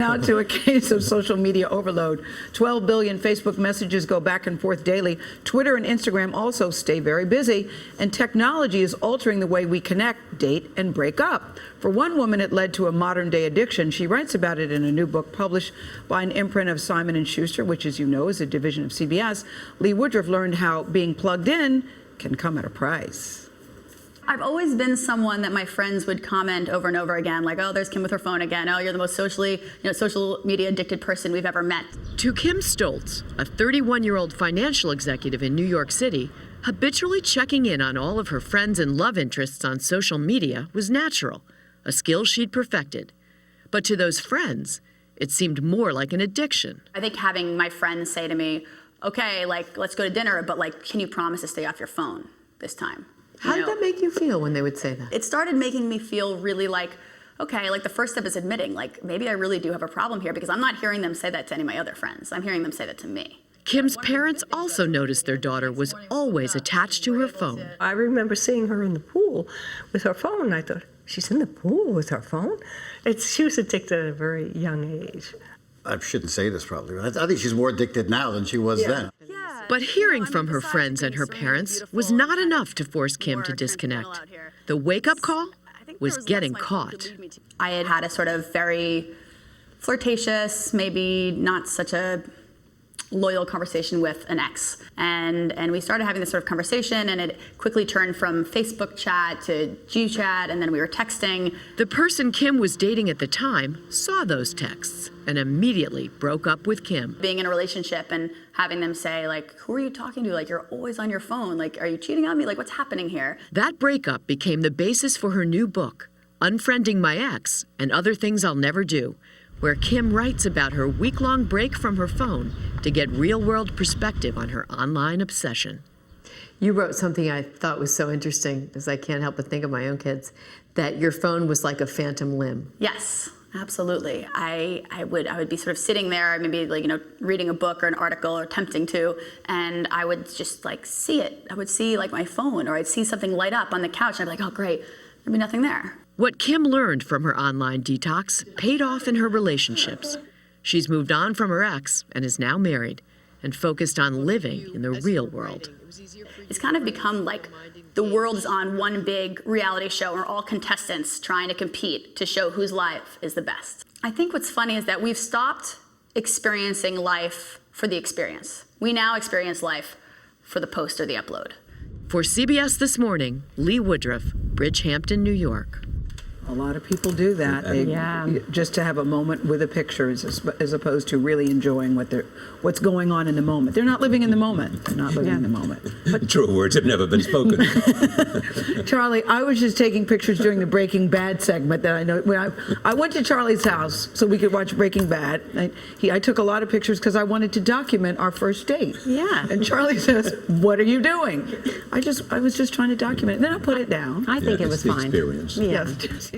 Now to a case of social media overload. 12 billion Facebook messages go back and forth daily. Twitter and Instagram also stay very busy. And technology is altering the way we connect, date, and break up. For one woman, it led to a modern-day addiction. She writes about it in a new book published by an imprint of Simon & Schuster, which, as you know, is a division of CBS. Lee Woodruff learned how being plugged in can come at a price. I've always been someone that my friends would comment over and over again, like, oh, there's Kim with her phone again. Oh, you're the most social media addicted person we've ever met. To Kim Stolz, a 31-year-old financial executive in New York City, habitually checking in on all of her friends and love interests on social media was natural, a skill she'd perfected. But to those friends, it seemed more like an addiction. I think having my friends say to me, okay, like, let's go to dinner, but like, can you promise to stay off your phone this time? How did that make you feel when they would say that? It started making me feel really like, okay, like the first step is admitting, like, maybe I really do have a problem here, because I'm not hearing them say that to any of my other friends. I'm hearing them say that to me. Kim's parents also noticed their daughter was always attached to her phone. I remember seeing her in the pool with her phone. I thought, she's in the pool with her phone? She was addicted at a very young age. I shouldn't say this probably. I think she's more addicted now than she was then. But hearing from her friends and her parents was not enough to force Kim to disconnect. The wake-up call was getting caught. I had had a sort of very flirtatious, maybe not such a loyal conversation with an ex. And we started having this sort of conversation, and it quickly turned from Facebook chat to GChat, and then we were texting. The person Kim was dating at the time saw those texts and immediately broke up with Kim. Being in a relationship and having them say, like, who are you talking to? Like, you're always on your phone. Like, are you cheating on me? Like, what's happening here? That breakup became the basis for her new book, Unfriending My Ex and Other Things I'll Never Do, where Kim writes about her week-long break from her phone to get real-world perspective on her online obsession. You wrote something I thought was so interesting, because I can't help but think of my own kids, that your phone was like a phantom limb. Yes, absolutely. I would be sort of sitting there, maybe like, reading a book or an article or attempting to, and I would just like see it. I would see like my phone, or I'd see something light up on the couch, and I'd be like, oh great, there'd be nothing there. What Kim learned from her online detox paid off in her relationships. She's moved on from her ex and is now married and focused on living in the real world. It's kind of become like the world is on one big reality show, and we're all contestants trying to compete to show whose life is the best. I think what's funny is that we've stopped experiencing life for the experience. We now experience life for the post or the upload. For CBS This Morning, Lee Woodruff, Bridgehampton, New York. A lot of people do that. Just to have a moment with a picture, as opposed to really enjoying what's going on in the moment. They're not living in the moment. They're not living in the moment. But true words have never been spoken. Charlie, I was just taking pictures during the Breaking Bad segment that I know. When I went to Charlie's house so we could watch Breaking Bad. I took a lot of pictures because I wanted to document our first date. Yeah. And Charlie says, "What are you doing?" I was just trying to document it. Then I put it down. I think it was fine. Experience. Yes.